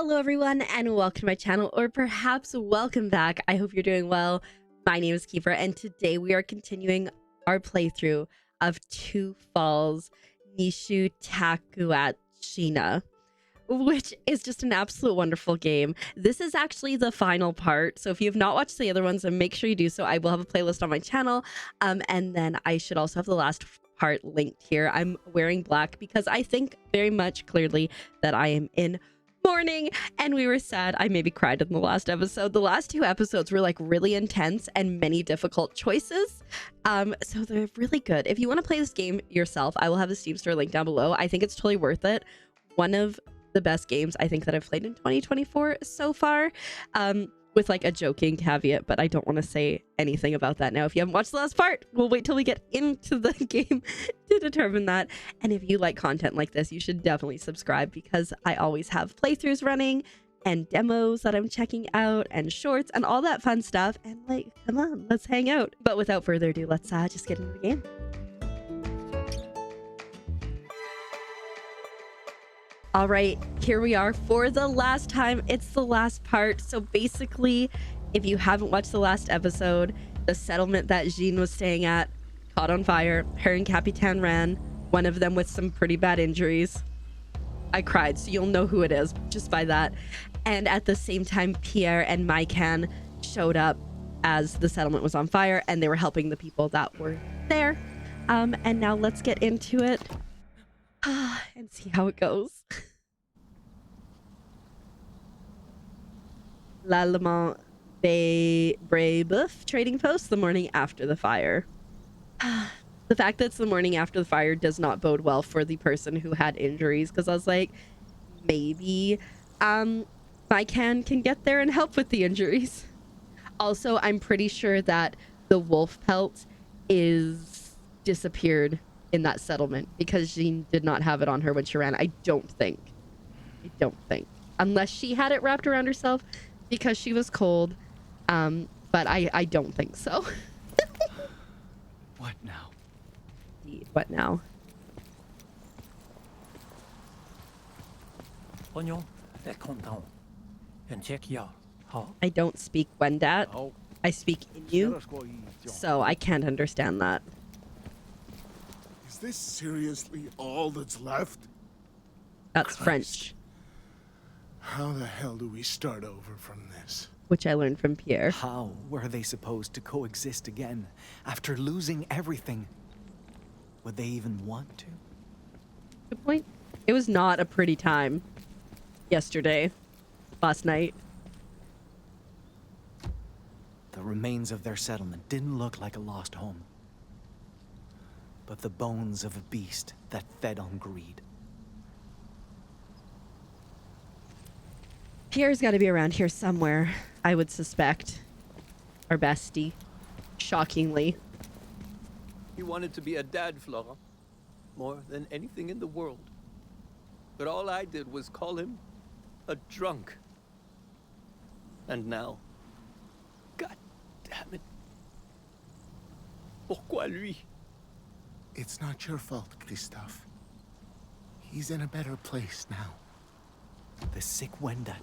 Hello everyone and welcome to my channel, or perhaps welcome back. I hope you're doing well. My name is Keeper and today we are continuing our playthrough of Two Falls Nishu Takuatshina, which is just an absolute wonderful game. This is actually the final part, so if you have not watched the other ones, then make sure you do so. I will have a playlist on my channel, and then I should also have the last part linked here. I'm wearing black because I think very much clearly that I am in morning and we were sad. I maybe cried in the last episode. The last two episodes were like really intense and many difficult choices, so they're really good. If you want to play this game yourself, I will have the Steam store link down below. I think it's totally worth it. One of the best games I think that I've played in 2024 so far, with like a joking caveat, but I don't want to say anything about that now. If you haven't watched the last part, we'll wait till we get into the game to determine that. And if you like content like this, you should definitely subscribe, because I always have playthroughs running and demos that I'm checking out and shorts and all that fun stuff. And like, come on, let's hang out. But without further ado, let's just get into the game. All right, here we are for the last time. It's the last part. So basically, if you haven't watched the last episode, the settlement that Jeanne was staying at caught on fire. Her and Capitan ran, one of them with some pretty bad injuries. I cried, so you'll know who it is just by that. And at the same time, Pierre and Maikan showed up as the settlement was on fire, and they were helping the people that were there. And now let's get into it. And see how it goes. L'Allemand Brebeuf trading post the morning after the fire. The fact that it's the morning after the fire does not bode well for the person who had injuries, because I was like, maybe Maikan can get there and help with the injuries. Also, I'm pretty sure that the wolf pelt is disappeared in that settlement, because Jeanne did not have it on her when she ran. I don't think, unless she had it wrapped around herself because she was cold, but I don't think so. What now? Indeed, what now? I don't speak Wendat. I speak Innu, so I can't understand that. Is this seriously all that's left? That's Christ. French, How the hell do we start over from this? which I learned from Pierre. How were they supposed to coexist again after losing everything? Would they even want to? Good point. It was not a pretty time yesterday, last night. The remains of their settlement didn't look like a lost home, but the bones of a beast that fed on greed. Pierre's got to be around here somewhere, I would suspect. Our bestie. Shockingly. He wanted to be a dad, Flora, more than anything in the world. But all I did was call him a drunk. And now, God damn it. Pourquoi lui? It's not your fault, Christophe. He's in a better place now. The sick Wendat,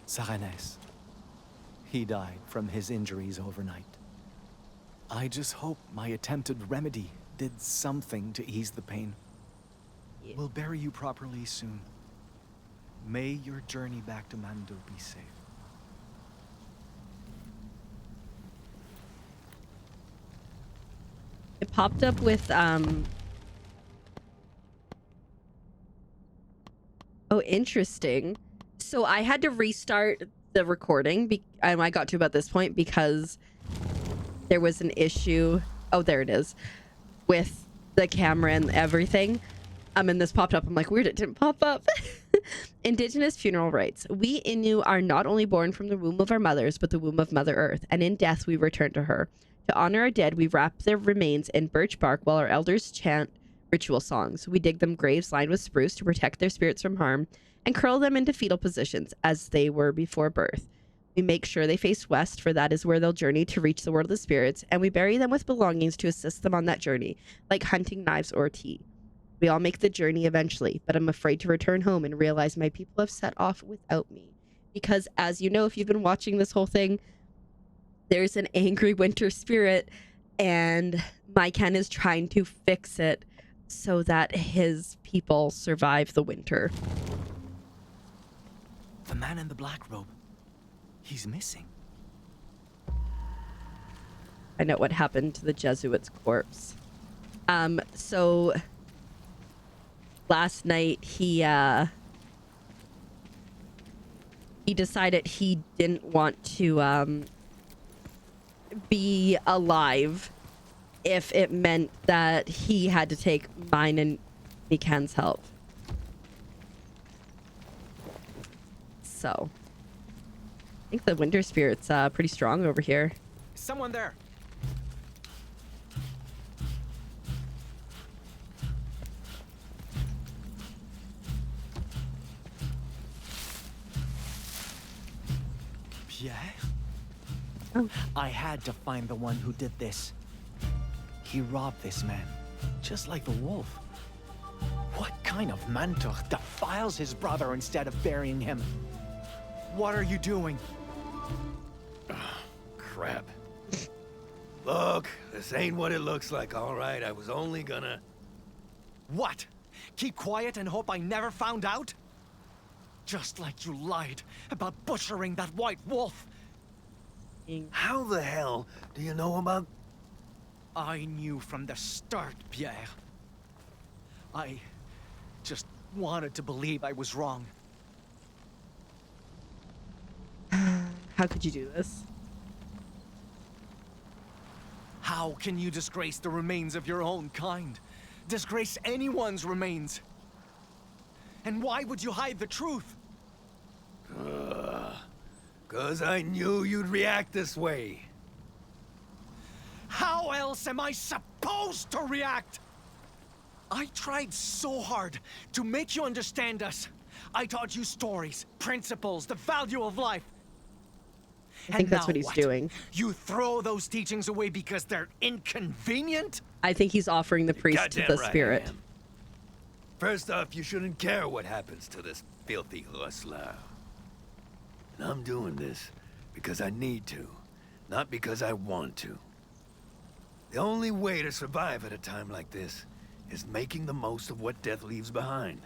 Saranès. He died from his injuries overnight. I just hope my attempted remedy did something to ease the pain. Yeah. We'll bury you properly soon. May your journey back to Mando be safe. It popped up with, oh, interesting. So I had to restart the recording, I got to about this point because there was an issue. Oh, there it is. With the camera and everything. And this popped up. I'm like, weird, it didn't pop up. Indigenous funeral rites. We Innu are not only born from the womb of our mothers, but the womb of Mother Earth. And in death, we return to her. To honor our dead, we wrap their remains in birch bark while our elders chant ritual songs. We dig them graves lined with spruce to protect their spirits from harm and curl them into fetal positions as they were before birth. We make sure they face west, for that is where they'll journey to reach the world of the spirits, and we bury them with belongings to assist them on that journey, like hunting knives or tea. We all make the journey eventually, but I'm afraid to return home and realize my people have set off without me. Because, as you know, if you've been watching this whole thing, there's an angry winter spirit, and Maikan is trying to fix it so that his people survive the winter. The man in the black robe. He's missing. Find out what happened to the Jesuit's corpse. So last night he decided he didn't want to be alive if it meant that he had to take mine and Maikan's help. So I think the winter spirit's pretty strong over here. Someone there. Pierre? Oh. I had to find the one who did this. He robbed this man, just like the wolf. What kind of mentor defiles his brother instead of burying him? What are you doing? Crap. Look, this ain't what it looks like, all right? I was only gonna... What? Keep quiet and hope I never found out? Just like you lied about butchering that white wolf. How the hell do you know about... I knew from the start, Pierre. I just wanted to believe I was wrong. How could you do this? How can you disgrace the remains of your own kind? Disgrace anyone's remains? And why would you hide the truth? 'Cause I knew you'd react this way. How else am I supposed to react? I tried so hard to make you understand us. I taught you stories, principles, the value of life. I think that's what he's doing. You throw those teachings away because they're inconvenient? I think he's offering the priest to Goddamn the right I spirit. am. First off, you shouldn't care what happens to this filthy rustler. And I'm doing this because I need to, not because I want to. The only way to survive at a time like this is making the most of what death leaves behind.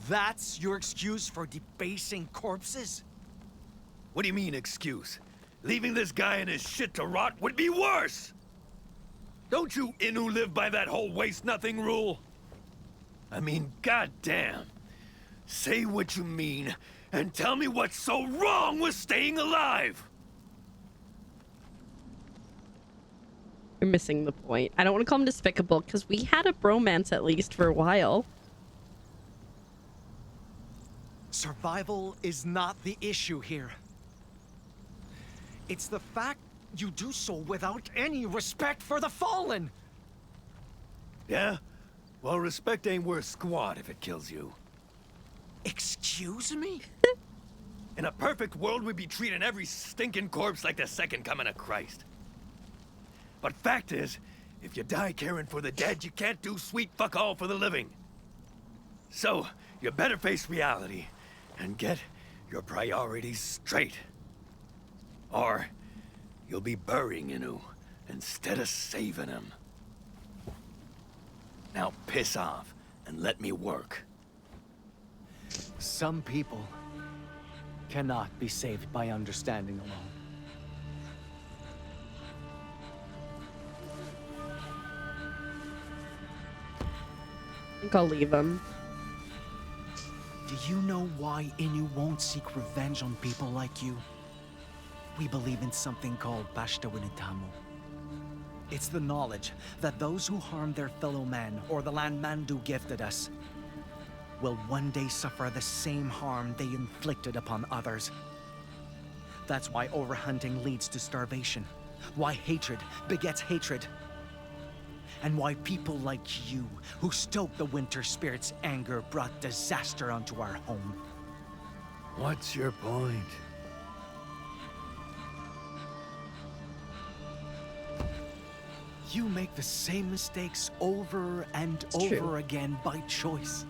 That's your excuse for debasing corpses? What do you mean, excuse? Leaving this guy and his shit to rot would be worse! Don't you Innu live by that whole waste-nothing rule? I mean, goddamn. Say what you mean, and tell me what's so wrong with staying alive! You're missing the point. I don't want to call him despicable, because we had a bromance at least for a while. Survival is not the issue here. It's the fact you do so without any respect for the fallen. Yeah? Well, respect ain't worth squat if it kills you. Excuse me? In a perfect world, we'd be treating every stinking corpse like the second coming of Christ. But fact is, if you die caring for the dead, you can't do sweet fuck all for the living. So, you better face reality and get your priorities straight. Or you'll be burying Innu instead of saving him. Now piss off and let me work. Some people cannot be saved by understanding alone. I think I'll leave him. Do you know why Innu won't seek revenge on people like you? We believe in something called Pashtawinitamu. It's the knowledge that those who harm their fellow man, or the land Mandu gifted us, will one day suffer the same harm they inflicted upon others. That's why overhunting leads to starvation, why hatred begets hatred, and why people like you, who stoke the winter spirit's anger, brought disaster onto our home. What's your point? You make the same mistakes over and over again by choice.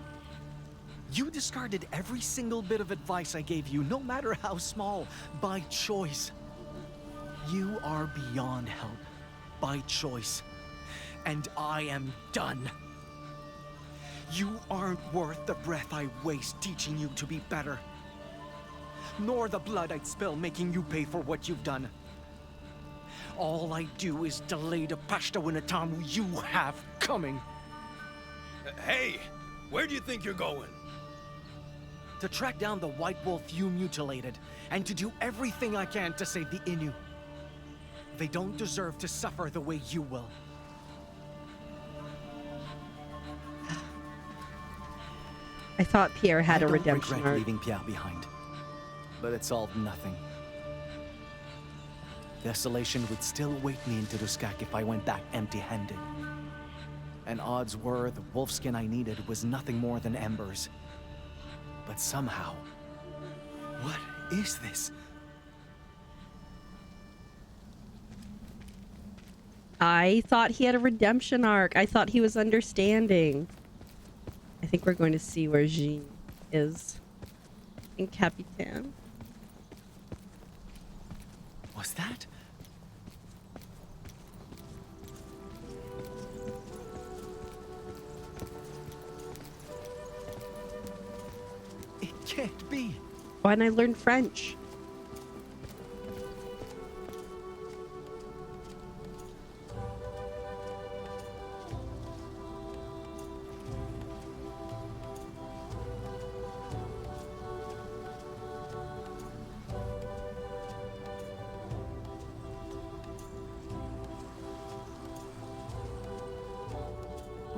You discarded every single bit of advice I gave you, no matter how small, by choice. You are beyond help, by choice. And I am done. You aren't worth the breath I waste teaching you to be better. Nor the blood I'd spill making you pay for what you've done. All I do is delay the Pashtawanatamu you have coming. Hey, where do you think you're going? To track down the white wolf you mutilated, and to do everything I can to save the Innu. They don't deserve to suffer the way you will. I thought Pierre had a redemption I don't regret arc. leaving Pierre behind, but it solved nothing. Desolation would still await me in Tuduskak if I went back empty-handed. And odds were the wolfskin I needed was nothing more than embers. But somehow... What is this? I thought he had a redemption arc. I thought he was understanding. I think we're going to see where Jeanne is in Capitan. Was that? It can't be. Oh, and I learned French.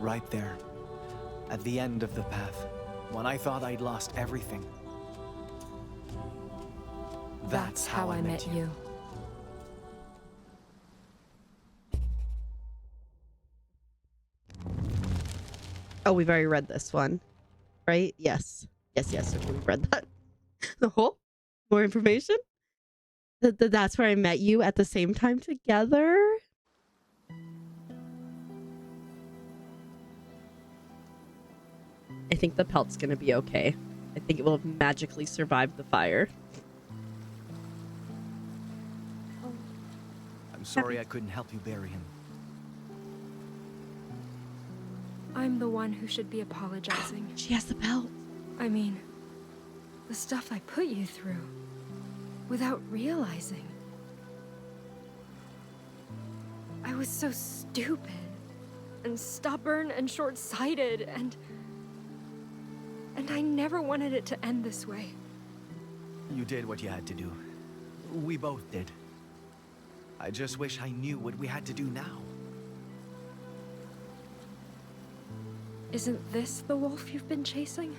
Right there, at the end of the path, when I thought I'd lost everything. That's how I met you. Oh, we've already read this one, right? Yes. Yes. Okay, we've read that. The whole more information. That's where I met you at the same time together. I think the pelt's gonna be okay. I think it will magically survive the fire. I'm sorry I couldn't help you bury him. I'm the one who should be apologizing. She has the pelt. I mean, the stuff I put you through without realizing. I was so stupid and stubborn and short-sighted and I never wanted it to end this way. You did what you had to do. We both did. I just wish I knew what we had to do now. Isn't this the wolf you've been chasing?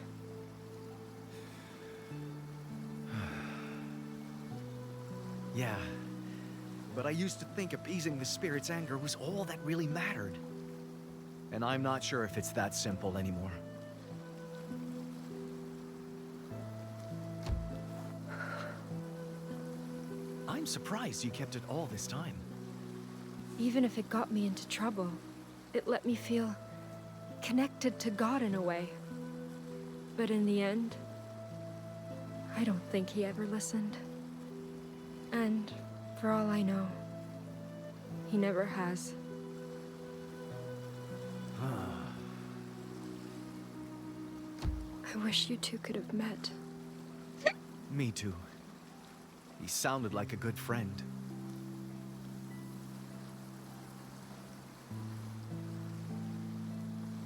Yeah, but I used to think appeasing the spirit's anger was all that really mattered. And I'm not sure if it's that simple anymore. I'm surprised you kept it all this time. Even if it got me into trouble, it let me feel connected to God in a way. But in the end, I don't think he ever listened. And for all I know, he never has. I wish you two could have met. Me too. He sounded like a good friend.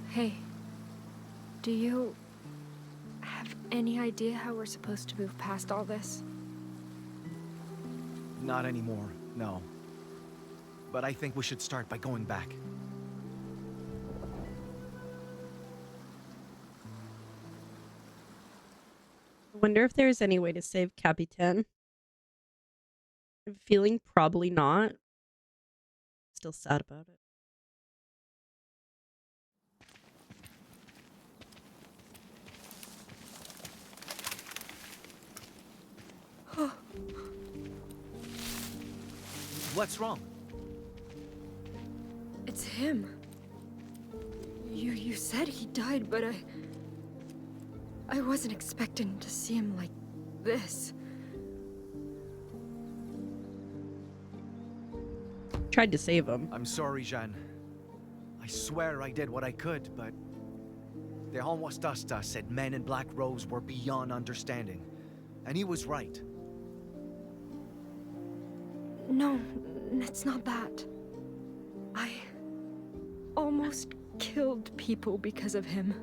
Hey, do you have any idea how we're supposed to move past all this? Not anymore, no. But I think we should start by going back. I wonder if there's any way to save Capitan. I'm feeling probably not. Still sad about it. What's wrong? him. You said he died, but I wasn't expecting to see him like this. Tried to save him. I'm sorry, Jeanne. I swear I did what I could, but the Homwastasta said men in black robes were beyond understanding. And he was right. No, it's not that. I almost killed people because of him.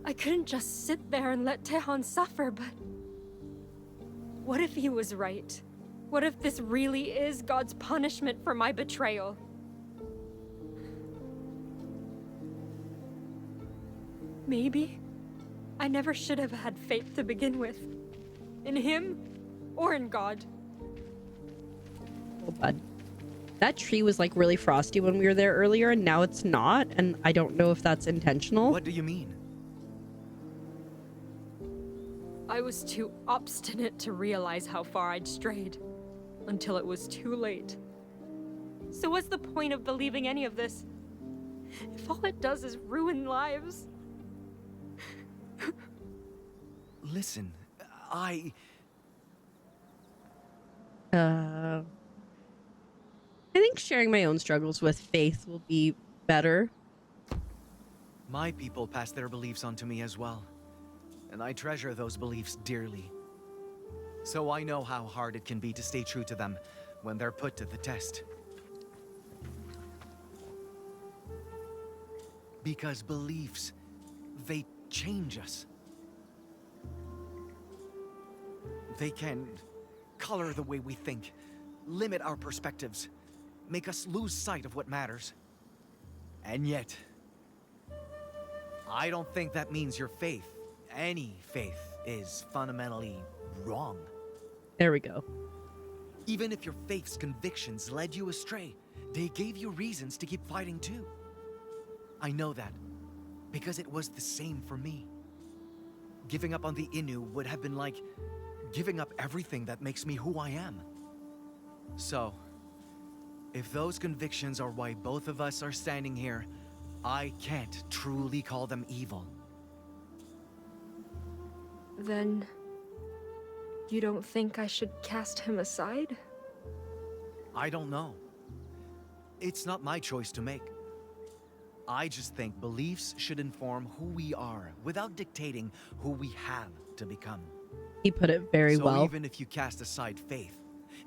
I couldn't just sit there and let Tehan suffer, but what if he was right? What if this really is God's punishment for my betrayal? Maybe I never should have had faith to begin with. In him or in God. Oh, bud. That tree was like really frosty when we were there earlier, and now it's not, and I don't know if that's intentional. What do you mean? I was too obstinate to realize how far I'd strayed, until it was too late. So what's the point of believing any of this, if all it does is ruin lives? Listen, I think sharing my own struggles with faith will be better. My people pass their beliefs on to me as well. And I treasure those beliefs dearly. So I know how hard it can be to stay true to them when they're put to the test. Because beliefs, they change us. They can color the way we think, limit our perspectives, make us lose sight of what matters. And yet, I don't think that means your faith, any faith, is fundamentally wrong. There we go. Even if your faith's convictions led you astray, they gave you reasons to keep fighting too. I know that, because it was the same for me. Giving up on the Innu would have been like giving up everything that makes me who I am. So, if those convictions are why both of us are standing here, I can't truly call them evil. Then, you don't think I should cast him aside? I don't know. It's not my choice to make. I just think beliefs should inform who we are without dictating who we have to become. He put it very so well. Even if you cast aside faith,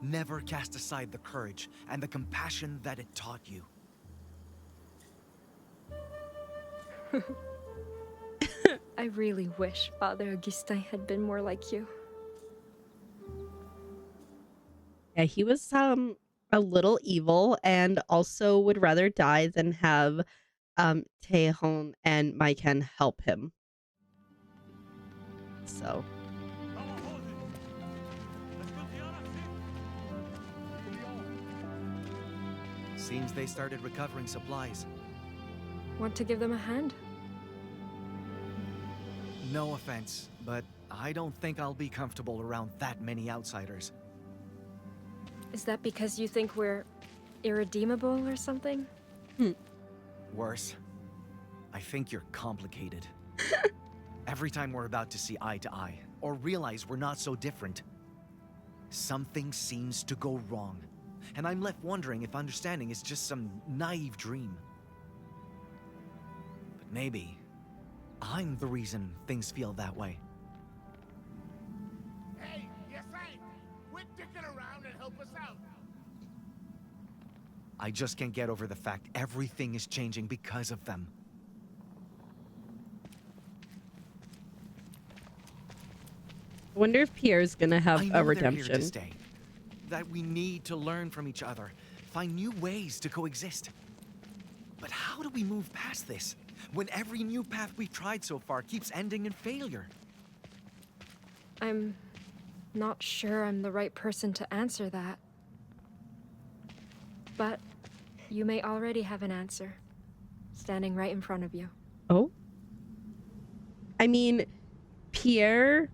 never cast aside the courage and the compassion that it taught you. I really wish Father Augustin had been more like you. Yeah, he was a little evil and also would rather die than have Tejon and Maikan help him. So Seems they started recovering supplies. Want to give them a hand? No offense, but I don't think I'll be comfortable around that many outsiders. Is that because you think we're irredeemable or something? Worse, I think you're complicated. Every time we're about to see eye to eye, or realize we're not so different, something seems to go wrong. And I'm left wondering if understanding is just some naive dream. But maybe I'm the reason things feel that way. Hey, yes, I. Quit dicking around and help us out. I just can't get over the fact everything is changing because of them. I wonder if Pierre's gonna have I know a they're redemption. here to stay. That we need to learn from each other, find new ways to coexist. But how do we move past this, when every new path we've tried so far keeps ending in failure? I'm not sure I'm the right person to answer that. But you may already have an answer, standing right in front of you. Oh? I mean, Pierre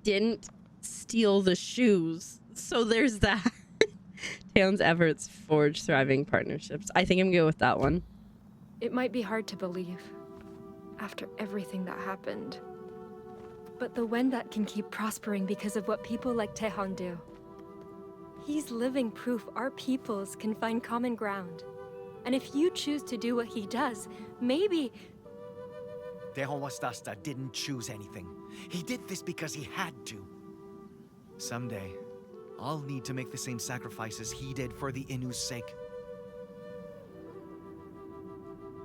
didn't steal the shoes, so there's that. Taeyeon's efforts forge thriving partnerships. I think I'm good with that one. It might be hard to believe, after everything that happened. But the Wendat can keep prospering because of what people like Taeyeon do. He's living proof our peoples can find common ground. And if you choose to do what he does, maybe... Takuatshina didn't choose anything. He did this because he had to. Someday, I'll need to make the same sacrifices he did for the Innu's sake.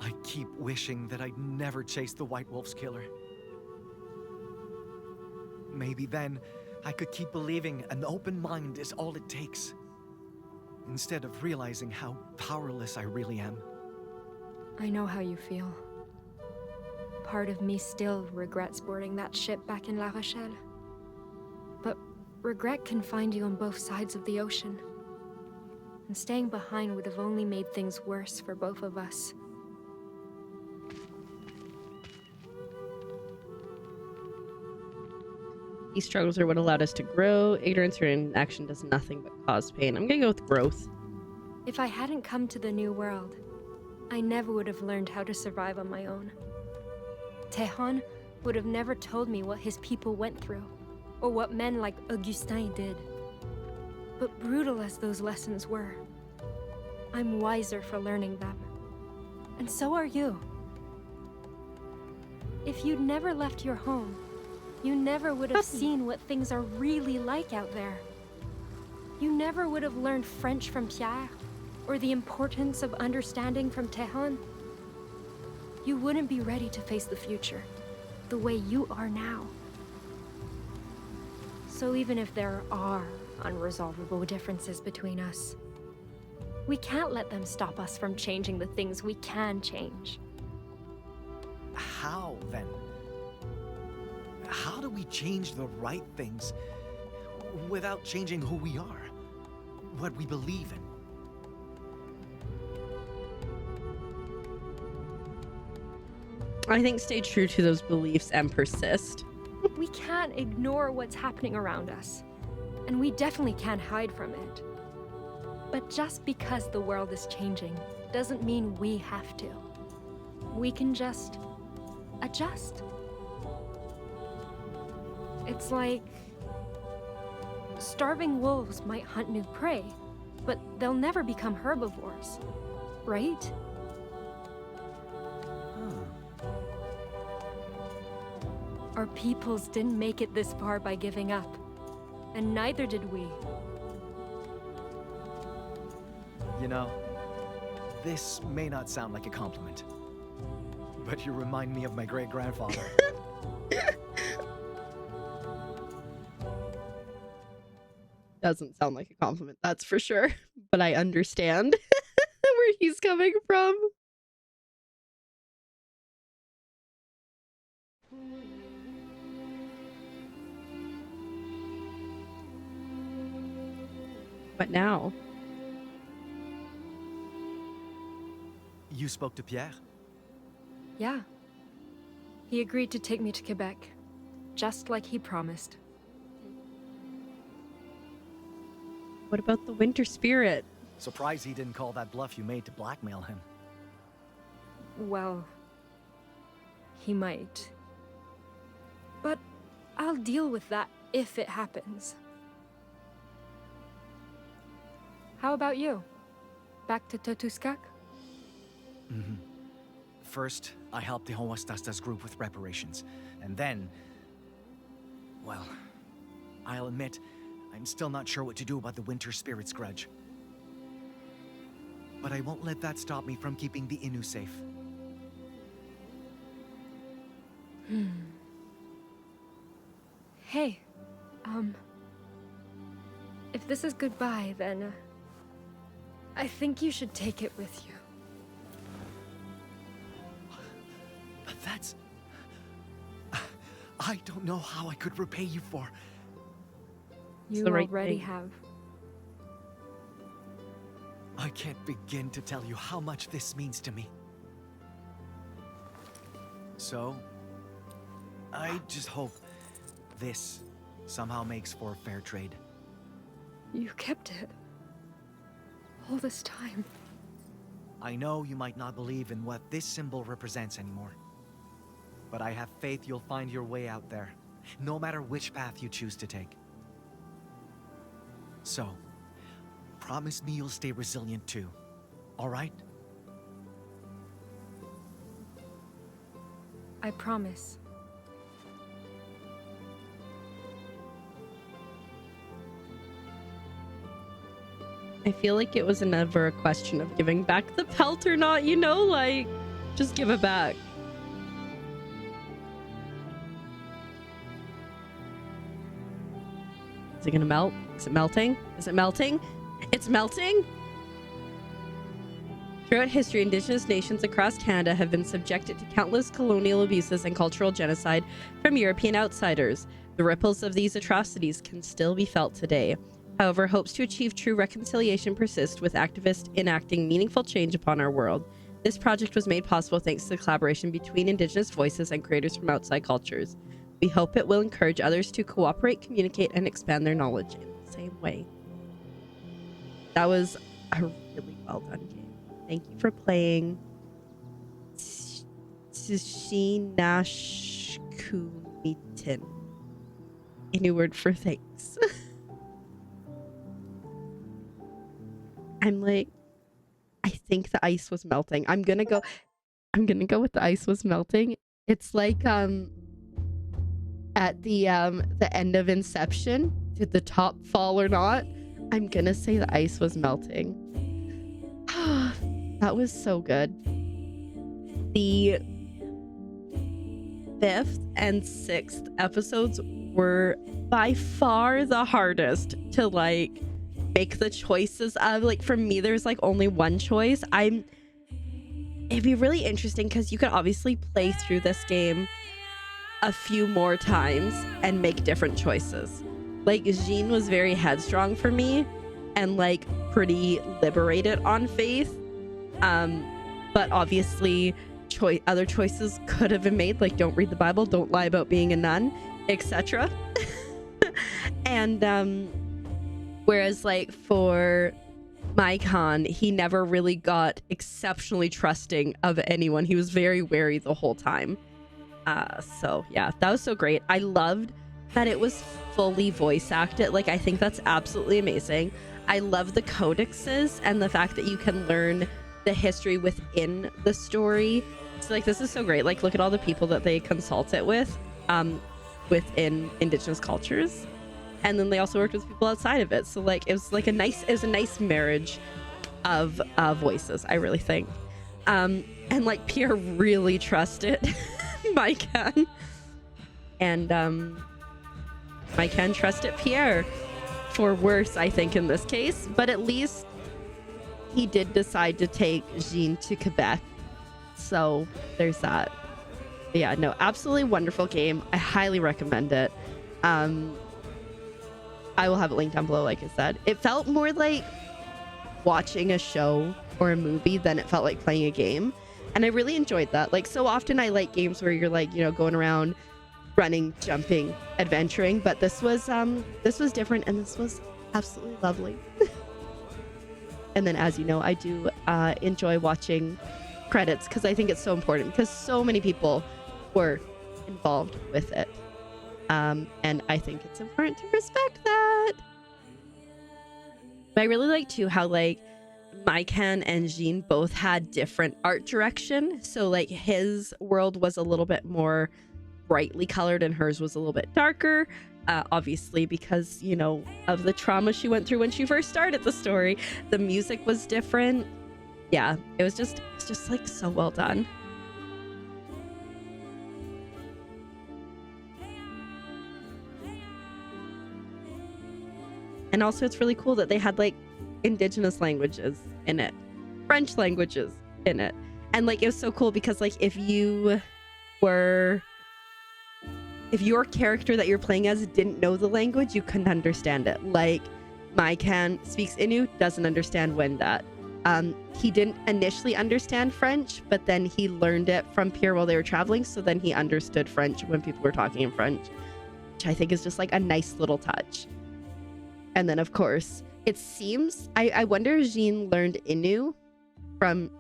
I keep wishing that I'd never chased the White Wolf's killer. Maybe then, I could keep believing an open mind is all it takes, instead of realizing how powerless I really am. I know how you feel. Part of me still regrets boarding that ship back in La Rochelle. But regret can find you on both sides of the ocean. And staying behind would have only made things worse for both of us. These struggles are what allowed us to grow. Ignorance or inaction does nothing but cause pain. I'm gonna go with growth. If I hadn't come to the New World, I never would have learned how to survive on my own. Taeyeon would have never told me what his people went through, or what men like Augustin did. But brutal as those lessons were, I'm wiser for learning them. And so are you. If you'd never left your home, you never would have seen what things are really like out there. You never would have learned French from Pierre, or the importance of understanding from Taeyeon. You wouldn't be ready to face the future, the way you are now. So even if there are unresolvable differences between us, we can't let them stop us from changing the things we can change. How, then? How do we change the right things without changing who we are? What we believe in? I think stay true to those beliefs and persist. We can't ignore what's happening around us, and we definitely can't hide from it. But just because the world is changing doesn't mean we have to. We can just adjust. It's like starving wolves might hunt new prey, but they'll never become herbivores, right? Our peoples didn't make it this far by giving up, and neither did we. You know, this may not sound like a compliment, but you remind me of my great-grandfather. Doesn't sound like a compliment, that's for sure. But I understand where he's coming from. What now? You spoke to Pierre? Yeah. He agreed to take me to Quebec, just like he promised. What about the winter spirit? Surprised he didn't call that bluff you made to blackmail him. Well, he might. But I'll deal with that if it happens. How about you? Back to Totuskak? Mm-hmm. First, I helped the Takuatshina's group with reparations, and then... well, I'll admit, I'm still not sure what to do about the Winter Spirit's grudge. But I won't let that stop me from keeping the Innu safe. Hey, if this is goodbye, then I think you should take it with you. But that's... I don't know how I could repay you for... You the right already thing. have. I can't begin to tell you how much this means to me. So, I just hope this somehow makes for fair trade. You kept it. all this time. I know you might not believe in what this symbol represents anymore, but I have faith you'll find your way out there, no matter which path you choose to take. So, promise me you'll stay resilient too, all right? I promise. I feel like it was never a question of giving back the pelt or not, you know, like, just give it back. Is it gonna melt? Is it melting? Is it melting? It's melting? Throughout history, Indigenous nations across Canada have been subjected to countless colonial abuses and cultural genocide from European outsiders. The ripples of these atrocities can still be felt today. However, hopes to achieve true reconciliation persist, with activists enacting meaningful change upon our world. This project was made possible thanks to the collaboration between Indigenous voices and creators from outside cultures. We hope it will encourage others to cooperate, communicate, and expand their knowledge in the same way. That was a really well done game. Thank you for playing Tshinashkumitin. Innu word for thanks. I'm like, I think the ice was melting. I'm gonna go with the ice was melting. It's like at the end of Inception, did the top fall or not? I'm gonna say the ice was melting. That was so good. The 5th and 6th episodes were by far the hardest to like make the choices of. Like for me, there's like only one choice. It'd be really interesting because you could obviously play through this game a few more times and make different choices. Like Jeanne was very headstrong for me and like pretty liberated on faith, but obviously other choices could have been made, like don't read the Bible, don't lie about being a nun, etc. And whereas like for Maikan, he never really got exceptionally trusting of anyone. He was very wary the whole time. So yeah, that was so great. I loved that it was fully voice acted. Like I think that's absolutely amazing. I love the codexes and the fact that you can learn the history within the story. So like this is so great. Like look at all the people that they consult it with within Indigenous cultures, and then they also worked with people outside of it. So like it was a nice marriage of voices, I really think. And like Pierre really trusted Maikan, and Maikan trusted Pierre for worse, I think, in this case. But at least he did decide to take Jeanne to Quebec. So there's that. But yeah, no, absolutely wonderful game. I highly recommend it. I will have it linked down below, like I said. It felt more like watching a show or a movie than it felt like playing a game. And I really enjoyed that. Like so often I like games where you're like, you know, going around running, jumping, adventuring, but this was different, and this was absolutely lovely. And then, as you know, I do enjoy watching credits because I think it's so important, because so many people were involved with it, and I think it's important to respect that. But I really like too how like Maikan and Jeanne both had different art direction. So like his world was a little bit more brightly colored and hers was a little bit darker, obviously because, you know, of the trauma she went through when she first started the story. The music was different. Yeah, it's just like so well done. And also it's really cool that they had like Indigenous languages in it, French languages in it. And like it was so cool because like if your character that you're playing as didn't know the language, you couldn't understand it. Like Maikan speaks Innu, doesn't understand Wendat. He didn't initially understand French, but then he learned it from Pierre while they were traveling, so then he understood French when people were talking in French, which I think is just like a nice little touch. And then of course It seems, I wonder if Jeanne learned Innu from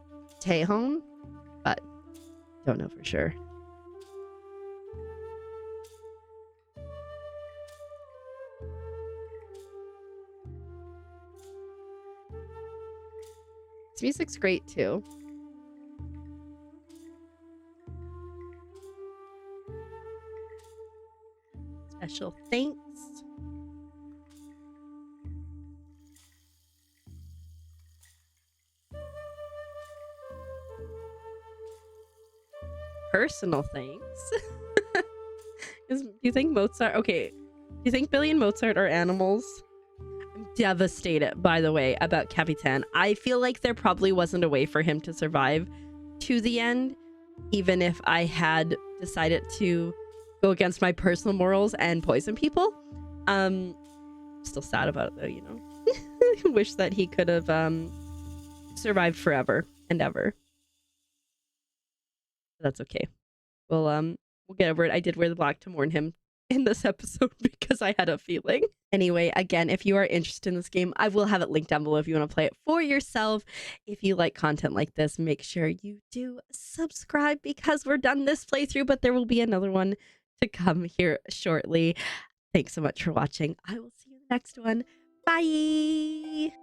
Taehong, but don't know for sure. This music's great too. Special thanks. Personal thanks. Do you think Mozart... Okay. Do you think Billy and Mozart are animals? I'm devastated, by the way, about Capitan. I feel like there probably wasn't a way for him to survive to the end, even if I had decided to go against my personal morals and poison people. Still sad about it though, you know. I wish that he could have survived forever and ever. But that's okay. We'll get over it. I did wear the black to mourn him in this episode because I had a feeling. Anyway, again, if you are interested in this game, I will have it linked down below if you want to play it for yourself. If you like content like this, make sure you do subscribe because we're done this playthrough, but there will be another one to come here shortly. Thanks so much for watching. I will see you in the next one. Bye!